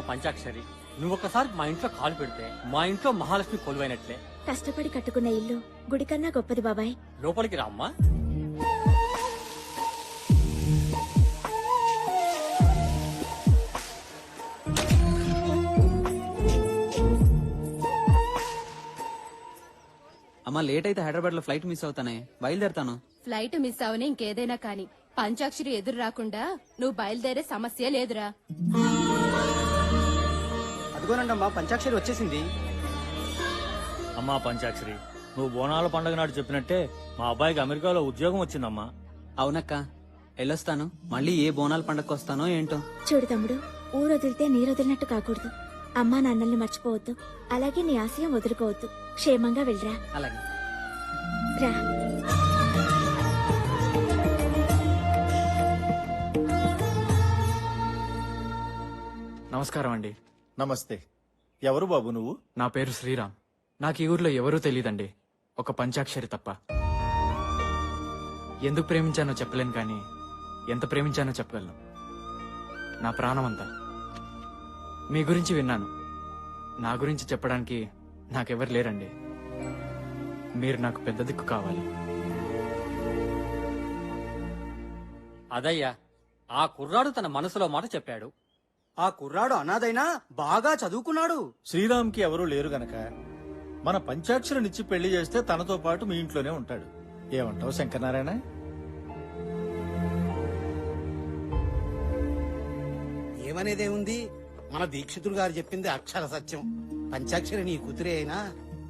పంచాక్షరి, నువ్వొక్కసారి మా ఇంట్లో కాలు పెడితే మా ఇంట్లో మహాలక్ష్మి కొలువైనట్లే. కష్టపడి కట్టుకున్న ఇల్లు గుడి కన్నా గొప్పది బాబాయ్. లోపలికి రామ్మా. అమ్మా లేట్ అయితే హైదరాబాద్ లో ఫ్లైట్ మిస్ అవుతానే, బయలుదేరతాను. ఫ్లైట్ మిస్ అవని ఇంకేదైనా కాని పంచాక్షరి ఎదురు రాకుండా నువ్వు బయలుదేరే సమస్య లేదురా. అదిగోనండమ్మా పంచాక్షరి వచ్చేసింది. అమ్మా పంచాక్షరి, నువ్వు బోనాల పండుగ నాడు చెప్పినట్టే మా అబ్బాయికి అమెరికాలో ఉద్యోగం వచ్చిందమ్మా. అవునక్క, వెళ్ళొస్తాను. మళ్ళీ ఏ బోనాల పండగకి వస్తానో ఏంటో. చూడు తమ్ముడు, ఊరొదిలితే నీరొదిలినట్టు కాకూడదు. అమ్మా నాన్నల్ని మర్చిపోవద్దు, అలాగే నీ ఆశయం వదులుకోవద్దు. క్షేమంగా వెళ్ళరా. అలాగే రా. నమస్కారం అండి. నమస్తే. ఎవరు బాబు నువ్వు? నా పేరు శ్రీరామ్. నాకు ఈ ఊర్లో ఎవరూ తెలీదండి, ఒక పంచాక్షరి తప్ప. ఎందుకు ప్రేమించానో చెప్పలేను, కానీ ఎంత ప్రేమించానో చెప్పగలను. నా ప్రాణమంతా. మీ గురించి విన్నాను, నా గురించి చెప్పడానికి నాకెవరు లేరండి. మీరు నాకు పెద్ద దిక్కు కావాలి. అదయ్యా, ఆ కుర్రాడు తన మనసులో మాట చెప్పాడు. ఆ కుర్రాడు అనాథైనా బాగా చదువుకున్నాడు. శ్రీరామ్కి ఎవరూ లేరు గనక మన పంచాక్షరినిచ్చి పెళ్లి చేస్తే తనతో పాటు మీ ఇంట్లోనే ఉంటాడు. ఏమంటావు శంకరనారాయణ? ఏమనేదే ఉంది, మన దీక్షితుడు గారు చెప్పింది అక్షర సత్యం. పంచాక్షరి నీ కూతురే అయినా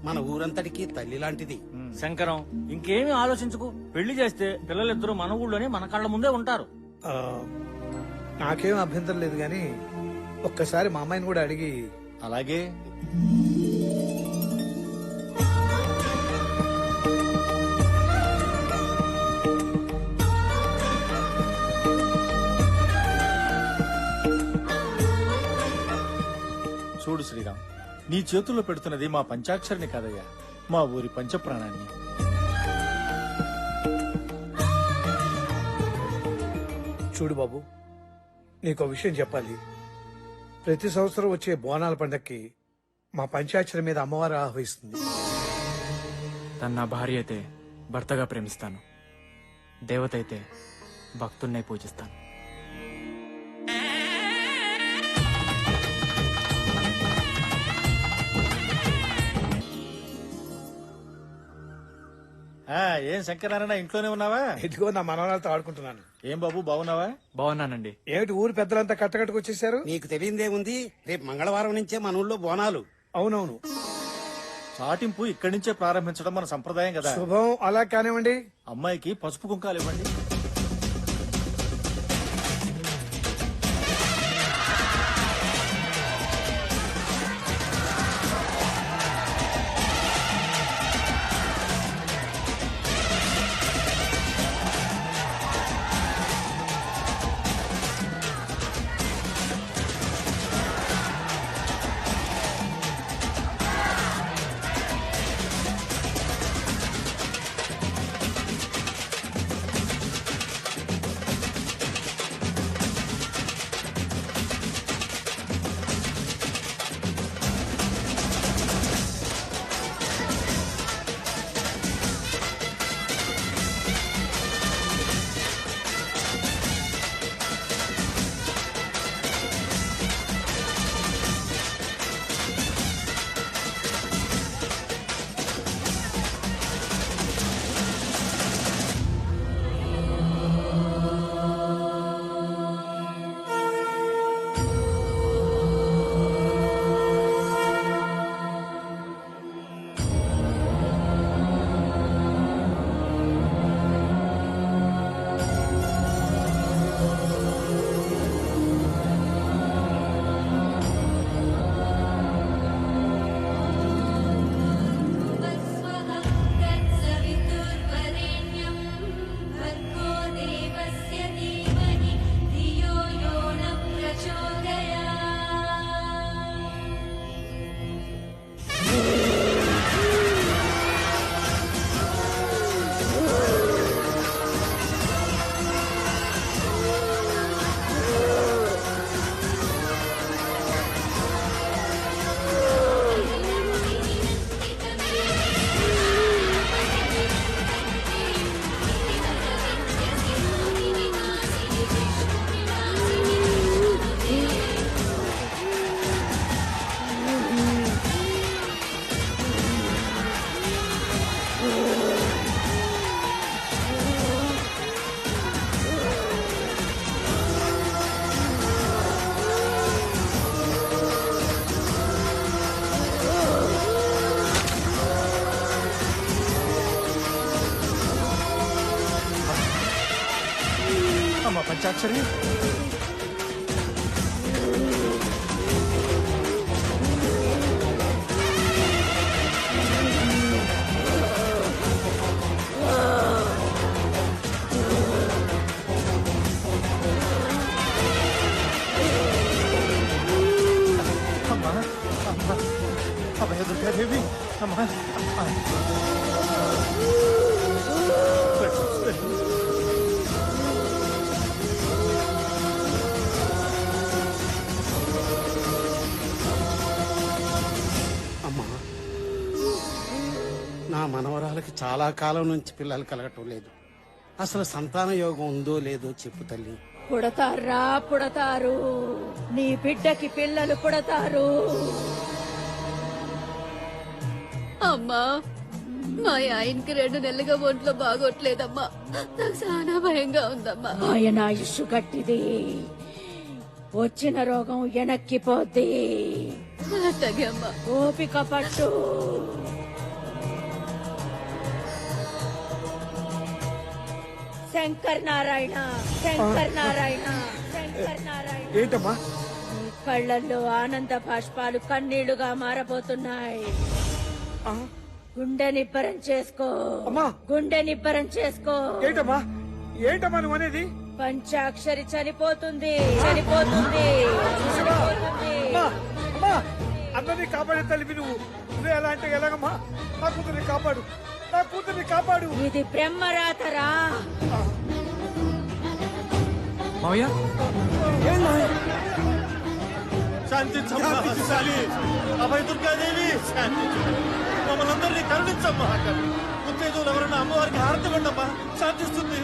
మన ఊరంతటికి తల్లి లాంటిది. శంకరం, ఇంకేమీ ఆలోచించుకు. పెళ్లి చేస్తే పిల్లలిద్దరూ మన ఊళ్ళోనే మన కళ్ళ ముందే ఉంటారు. నాకేం అభ్యంతరం లేదు, గాని ఒక్కసారి మా అమ్మాయిని కూడా అడిగి. అలాగే. చూడు శ్రీరామ్, నీ చేతుల్లో పెడుతున్నది మా పంచాక్షరిని కాదయ్యా, మా ఊరి పంచప్రాణాన్ని. చూడు బాబు, నీకో విషయం చెప్పాలి. ప్రతి సంవత్సరం వచ్చే బోనాల పండక్కి మా పంచాక్షరి మీద అమ్మవారు ఆహ్వానిస్తుంది. తను నా భార్య అయితే భర్తగా ప్రేమిస్తాను, దేవత అయితే భక్తున్నే పూజిస్తాను. ఏం శంకరనారాయణ, ఇంట్లోనే ఉన్నావా? ఇదిగో నా మనవరాలతో ఆడుకుంటున్నాను. ఏం బాబు, బాగున్నావా? బాగున్నానండి. ఏమిటి ఊరు పెద్దలంతా కట్టకట్టుకు వచ్చేసారు? నీకు తెలియదేముంది, రేపు మంగళవారం నుంచే మన ఊళ్ళో బోనాలు. అవునవును, చాటింపు ఇక్కడి నుంచే ప్రారంభించడం మన సంప్రదాయం కదా. శుభం. అలా కానివ్వండి. అమ్మాయికి పసుపు కుంకాలు ఇవ్వండి. పంచాక్షరి అమ్మా అమ్మా అభయ దుర్గాదేవి అమ్మా అమ్మా నా మనవరాలకి చాలా కాలం నుంచి పిల్లలు కలగటం లేదు. అసలు సంతాన యోగం ఉందో లేదో చెప్పు తల్లి. పుడతారా పుడతారు, నీ బిడ్డకి పిల్లలు పుడతారు. అమ్మా మా ఆయనకి 2 నెలలుగా ఒంట్లో బాగోట్లేదమ్మా. నాకు చాలా భయంగా ఉందమ్మా. ఆయన ఆయుష్ గట్టిది, వచ్చిన రోగం వెనక్కిపోద్ది. అట్టగే అమ్మా. ఓపిక పట్టు. శంకర్ నారాయణ, శంకర్ నారాయణ, శంకర్ నారాయణ. ఏంటమ్మా? నీ కళ్ళల్లో ఆనంద బాష్పాలు కన్నీళ్లుగా మారబోతున్నాయి. గుండె నిబ్బరం చేసుకో, అమ్మా. గుండె నిబ్బరం చేసుకో. ఏంటమ్మా ఏంటమ్మా నువ్వు అనేది? పంచాక్షరి చనిపోతుంది, చనిపోతుంది, శివా! చనిపోతుంది. అమ్మా అమ్మా అందరినీ కాపాడే తల్లివి నువ్వు. నువ్వే ఎలా అంటే ఎలాగమ్మా? నా కూతుర్ని కాపాడు, నా కూతుర్ని కాపాడు. ఇది బ్రహ్మరాతరా. మావయ్య శాంతించమ్మా శాలి. అభయ దుర్గాదేవి శాంతించు. మమ్మల్ని అందరినీ కరుణించమ్మా. ఉత్తేజులు ఎవరన్నా అమ్మవారికి హారతి ఇవ్వండమ్మా, శాంతిస్తుంది.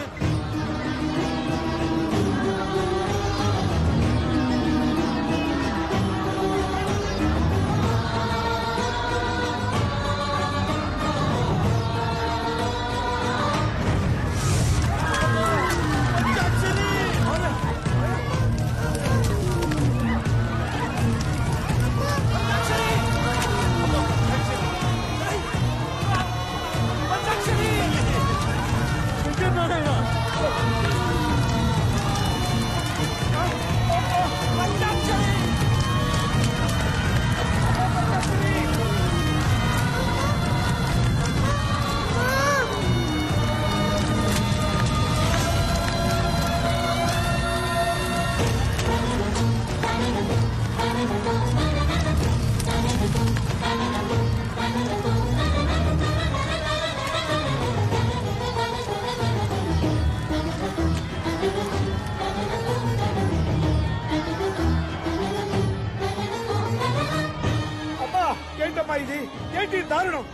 ఏంటమ్మా ఇది? ఏంటి దారుణం?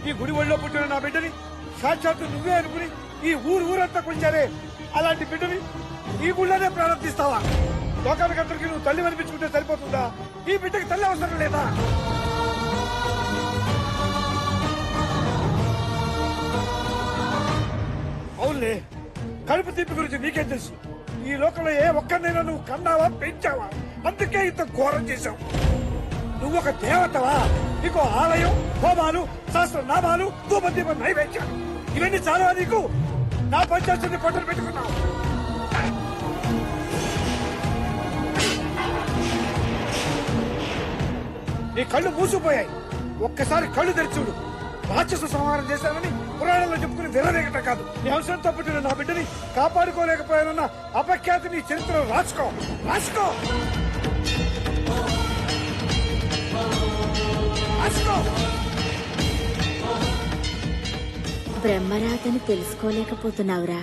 ఈ గుడి ఒళ్ళో పుట్టిన నా బిడ్డని సాక్షాత్తు నువ్వే అనుకుని ఈ ఊరంతా కొంచారే. అలాంటి బిడ్డని ఈ గుళ్ళోనే ప్రారంభిస్తావా? లోకానికందరికి నువ్వు తల్లి అనిపించుకుంటే సరిపోతుందా? ఈ బిడ్డకి తల్లి అవసరం లేదా? అవునులే, కడుపు తీపి గురించి నీకేం తెలుసు? ఈ లోకంలో ఏ ఒక్కరినైనా నువ్వు కన్నావా, పెంచావా? అందుకే ఇంత ఘోరం చేశావు. నువ్వు ఒక దేవతవా? నీకు ఆలయం, హోమాలు, సహస్రనామాలు, ధూపదీప నైవేద్యాలు ఇవన్నీ చాలా నీకు. నా పంచాయతీని పొట్టలు పెట్టుకున్నావు. నీ కళ్ళు మూసిపోయాయి. ఒక్కసారి కళ్ళు తెరిచుడు. రాక్షస సంహారం చేశానని పురాణంలో చెప్పుకుని విరవేగటం కాదు. నీ అవసరంతో పుట్టిన నా బిడ్డని కాపాడుకోలేకపోయానన్న అపఖ్యాతి నీ చరిత్రలో రాసుకో, రాసుకో. బ్రహ్మరాతని తెలుసుకోలేకపోతున్నావురా.